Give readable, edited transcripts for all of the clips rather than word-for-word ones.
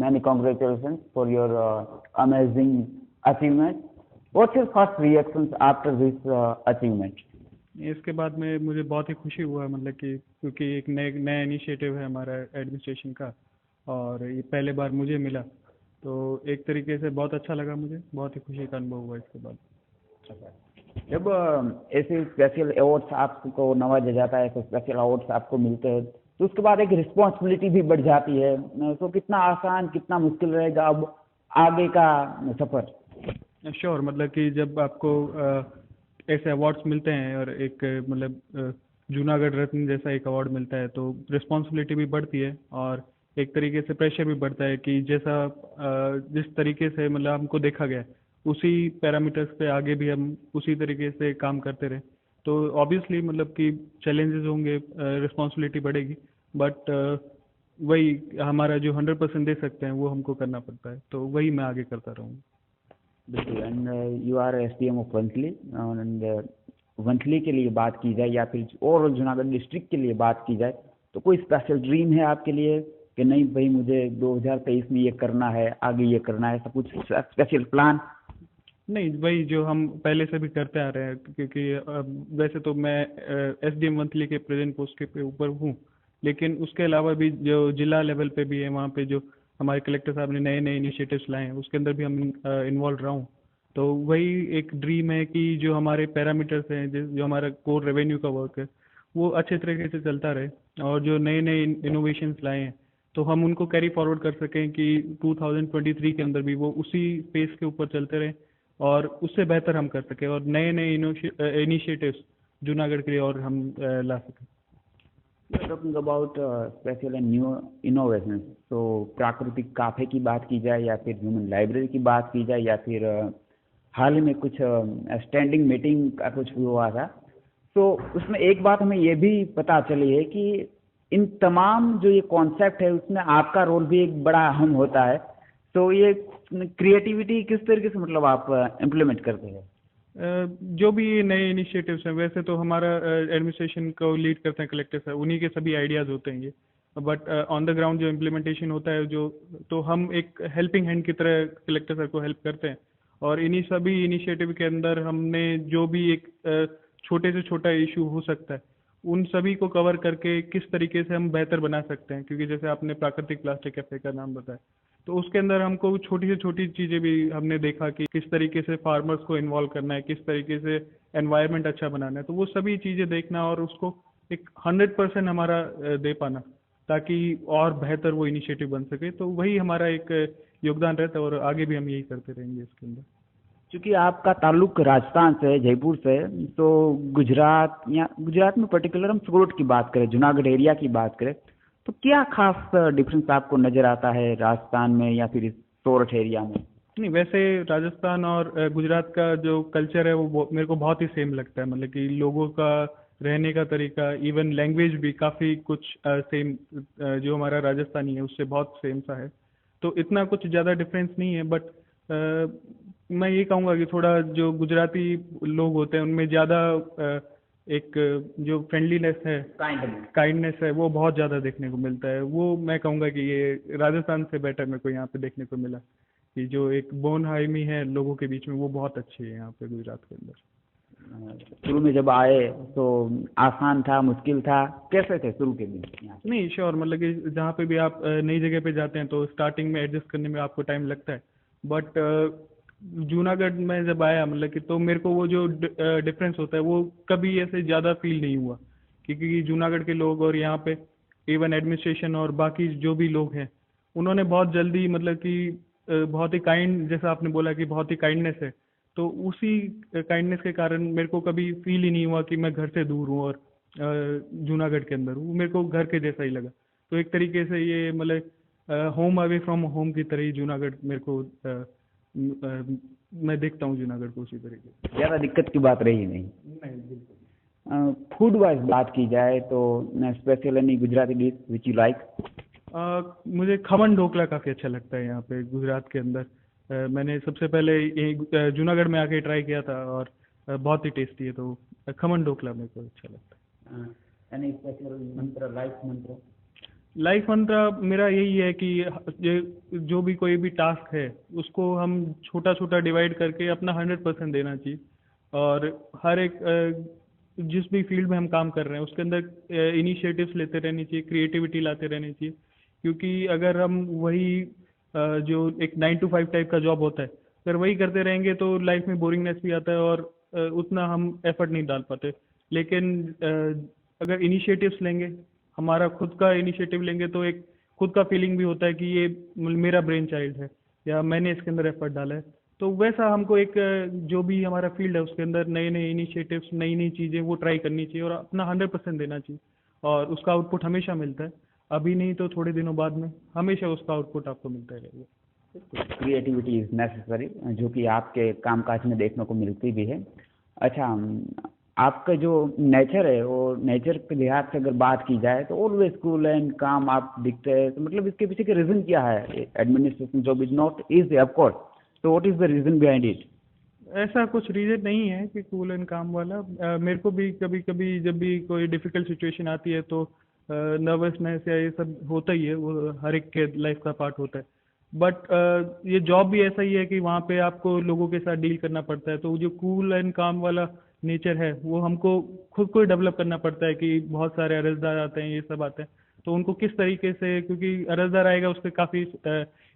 many congratulations for your amazing achievement. What's your first reactions after this achievement? इसके बाद में मुझे बहुत ही खुशी हुआ, मतलब कि क्योंकि एक नया इनिशिएटिव है हमारा एडमिनिस्ट्रेशन का और ये पहले बार मुझे मिला, तो एक तरीके से बहुत अच्छा लगा, मुझे बहुत ही खुशी का अनुभव हुआ इसके बाद। जब ऐसे स्पेशल अवार्ड्स आपको नवाजा जाता है, तो स्पेशल अवार्ड्स आपको मिलते हैं, तो उसके बाद एक रिस्पॉन्सिबिलिटी भी बढ़ जाती है, तो कितना आसान कितना मुश्किल रहेगा अब आगे का सफर? श्योर, मतलब कि जब आपको ऐसे अवार्ड्स मिलते हैं और एक मतलब जूनागढ़ रत्न जैसा एक अवार्ड मिलता है, तो रिस्पॉन्सिबिलिटी भी बढ़ती है और एक तरीके से प्रेशर भी बढ़ता है कि जैसा जिस तरीके से मतलब हमको देखा गया उसी पैरामीटर्स पे आगे भी हम उसी तरीके से काम करते रहे, तो ऑब्वियसली मतलब कि चैलेंजेस होंगे, रिस्पॉन्सिबिलिटी बढ़ेगी, बट वही हमारा जो 100% दे सकते हैं वो हमको करना पड़ता है, तो वही मैं आगे करता रहूँगा। बिल्कुल। And you are SDM of Vanthali, and Vanthali के लिए बात की जाए या फिर और जूनागढ़ डिस्ट्रिक्ट के लिए बात की जाए, तो कोई स्पेशल ड्रीम है आपके लिए कि नहीं भाई मुझे 2023 में ये करना है, आगे ये करना है, सब कुछ स्पेशल प्लान? नहीं, वही जो हम पहले से भी करते आ रहे हैं, क्योंकि वैसे तो मैं एसडीएम मंथली के प्रेजेंट पोस्ट के ऊपर हूँ, लेकिन उसके अलावा भी जो जिला लेवल पे भी है, वहाँ पे जो हमारे कलेक्टर साहब ने नए नए इनिशिएटिव्स लाए हैं उसके अंदर भी हम इन्वॉल्व रहा हूँ, तो वही एक ड्रीम है कि जो हमारे पैरामीटर्स हैं, जो हमारा कोर रेवेन्यू का वर्क है वो अच्छे तरीके से चलता रहे, और जो नए नए इनोवेशंस लाए हैं तो हम उनको कैरी फॉरवर्ड कर सकें कि 2023 के अंदर भी वो उसी पेस के ऊपर चलते रहे और उससे बेहतर हम कर सकें और नए नए इनिशिएटिव्स जूनागढ़ के लिए और हम ला सकें। Talking about special and new innovation, तो प्राकृतिक काफे की बात की जाए या फिर ह्यूमन लाइब्रेरी की बात की जाए या फिर हाल ही में कुछ स्टैंडिंग मीटिंग का कुछ भी हुआ था, तो उसमें एक बात हमें ये भी पता चली है कि इन तमाम जो ये कॉन्सेप्ट है उसमें आपका रोल भी एक बड़ा अहम होता है, तो ये क्रिएटिविटी किस तरीके से मतलब आप इम्प्लीमेंट करते हैं? जो भी नए इनिशिएटिव्स हैं, वैसे तो हमारा एडमिनिस्ट्रेशन को लीड करते हैं कलेक्टर साहब, उन्हीं के सभी आइडियाज़ होते हैं ये, बट ऑन द ग्राउंड जो इम्प्लीमेंटेशन होता है जो, तो हम एक हेल्पिंग हैंड की तरह कलेक्टर साहब को हेल्प करते हैं, और इन्हीं सभी इनिशिएटिव के अंदर हमने जो भी एक छोटे से छोटा इशू हो सकता है उन सभी को कवर करके किस तरीके से हम बेहतर बना सकते हैं, क्योंकि जैसे आपने प्राकृतिक प्लास्टिक कैफे का नाम बताया, तो उसके अंदर हमको छोटी से छोटी चीज़ें भी हमने देखा कि किस तरीके से फार्मर्स को इन्वॉल्व करना है, किस तरीके से एनवायरनमेंट अच्छा बनाना है, तो वो सभी चीज़ें देखना और उसको एक 100% हमारा दे पाना ताकि और बेहतर वो इनिशिएटिव बन सके, तो वही हमारा एक योगदान रहता है और आगे भी हम यही करते रहेंगे इसके अंदर। क्योंकि आपका ताल्लुक राजस्थान से, जयपुर से, तो गुजरात या गुजरात में पर्टिकुलर हम सूरत की बात करें, जूनागढ़ एरिया की बात करें, तो क्या खास डिफरेंस आपको नज़र आता है राजस्थान में या फिर सूरत एरिया में? नहीं, वैसे राजस्थान और गुजरात का जो कल्चर है वो मेरे को बहुत ही सेम लगता है, मतलब कि लोगों का रहने का तरीका, इवन लैंग्वेज भी काफ़ी कुछ सेम, जो हमारा राजस्थानी है उससे बहुत सेम सा है, तो इतना कुछ ज़्यादा डिफरेंस नहीं है, बट मैं ये कहूँगा कि थोड़ा जो गुजराती लोग होते हैं उनमें ज़्यादा एक जो फ्रेंडलीनेस है, काइंडनेस है, वो बहुत ज़्यादा देखने को मिलता है, वो मैं कहूँगा कि ये राजस्थान से बेटर मेरे को यहाँ पे देखने को मिला कि जो एक बोन हाइमी है लोगों के बीच में वो बहुत अच्छी है यहाँ पे गुजरात के अंदर। शुरू में जब आए तो आसान था, मुश्किल था, कैसे थे शुरू के दिन? नहीं, श्योर, मतलब कि जहाँ पे भी आप नई जगह पे जाते हैं तो स्टार्टिंग में एडजस्ट करने में आपको टाइम लगता है, बट जूनागढ़ में जब आया मतलब कि तो मेरे को वो जो डिफरेंस होता है वो कभी ऐसे ज़्यादा फील नहीं हुआ, क्योंकि जूनागढ़ के लोग और यहाँ पे इवन एडमिनिस्ट्रेशन और बाकी जो भी लोग हैं उन्होंने बहुत जल्दी मतलब कि बहुत ही काइंड, जैसा आपने बोला कि बहुत ही काइंडनेस है, तो उसी काइंडनेस के कारण मेरे को कभी फील ही नहीं हुआ कि मैं घर से दूर हूँ और जूनागढ़ के अंदर हूँ, मेरे को घर के जैसा ही लगा, तो एक तरीके से ये मतलब होम अवे फ्रॉम होम की तरह ही जूनागढ़ मेरे को मैं देखता हूँ जूनागढ़ को उसी तरीके से। ज़्यादा दिक्कत की बात रही नहीं? नहीं, बिल्कुल। फूड वाइज बात की जाए तो special any Gujarati dish which you like? मुझे खमन ढोकला काफ़ी अच्छा लगता है यहाँ पे गुजरात के अंदर, मैंने सबसे पहले यही जूनागढ़ में आके ट्राई किया था और बहुत ही टेस्टी है, तो खमन ढोकला मेरे को अच्छा लगता है। एनी स्पेशल मंत्र, लाइक मंत्र? लाइफ मंत्र मेरा यही है कि जो भी कोई भी टास्क है उसको हम छोटा छोटा डिवाइड करके अपना 100% देना चाहिए। और हर एक जिस भी फील्ड में हम काम कर रहे हैं उसके अंदर इनिशिएटिव्स लेते रहनी चाहिए, क्रिएटिविटी लाते रहनी चाहिए। क्योंकि अगर हम वही जो एक 9 to 5 टाइप का जॉब होता है, अगर वही करते रहेंगे तो लाइफ में बोरिंगनेस भी आता है और उतना हम एफर्ट नहीं डाल पाते। लेकिन अगर इनिशिएटिव्स लेंगे, हमारा खुद का इनिशिएटिव लेंगे, तो एक खुद का फीलिंग भी होता है कि ये मेरा ब्रेन चाइल्ड है या मैंने इसके अंदर एफर्ट डाला है। तो वैसा हमको एक जो भी हमारा फील्ड है उसके अंदर नए नए इनिशिएटिव्स, नई नई चीज़ें वो ट्राई करनी चाहिए और अपना 100% देना चाहिए। और उसका आउटपुट हमेशा मिलता है, अभी नहीं तो थोड़े दिनों बाद में हमेशा उसका आउटपुट आपको मिलता रहेगा। क्रिएटिविटी इज नेसेसरी, जो कि आपके कामकाज में देखने को मिलती भी है। अच्छा, आपका जो नेचर है वो नेचर के लिहाज से अगर बात की जाए तो ऑलवेज कूल एंड काम आप दिखते हैं, तो मतलब इसके पीछे के रीज़न क्या है? Administration job is not easy of course, तो what is the reason behind it? ऐसा कुछ रीजन नहीं है कि कूल एंड काम वाला। मेरे को भी कभी कभी जब भी कोई डिफिकल्ट सिचुएशन आती है तो नर्वसनेस या ये सब होता ही है, वो हर एक के लाइफ का पार्ट होता है। बट ये जॉब भी ऐसा ही है कि वहाँ पे आपको लोगों के साथ डील करना पड़ता है, तो जो कूल एंड काम वाला नेचर है वो हमको खुद को ही डेवलप करना पड़ता है। कि बहुत सारे अर्जदार आते हैं, ये सब आते हैं, तो उनको किस तरीके से, क्योंकि अर्जदार आएगा उसके काफ़ी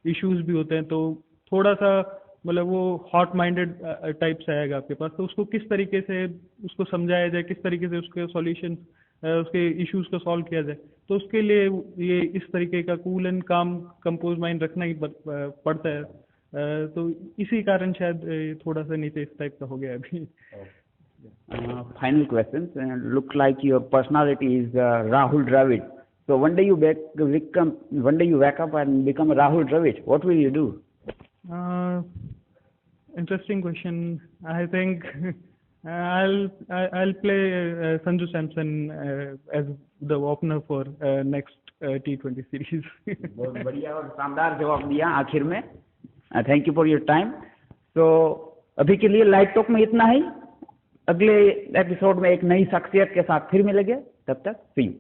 इश्यूज भी होते हैं, तो थोड़ा सा मतलब वो हॉट माइंडेड टाइप से आएगा आपके पास, तो उसको किस तरीके से उसको समझाया जाए, किस तरीके से उसके सॉल्यूशन, उसके इश्यूज को सॉल्व किया जाए, तो उसके लिए ये इस तरीके का कूल एंड काम कंपोज माइंड रखना ही पड़ता है। तो इसी कारण शायद थोड़ा सा नीचे इस टाइप का हो गया अभी। Final questions. Look like your personality is Rahul Dravid. So one day you wake up and become Rahul Dravid. What will you do? Interesting question. I think I'll play Sanju Samson as the opener for next T20 series. बहुत बढ़िया और शानदार जवाब दिया आखिर में। Thank you for your time. तो अभी के लिए लाइव टॉक में इतना ही। अगले एपिसोड में एक नई शख्सियत के साथ फिर मिलेंगे, तब तक सी यू।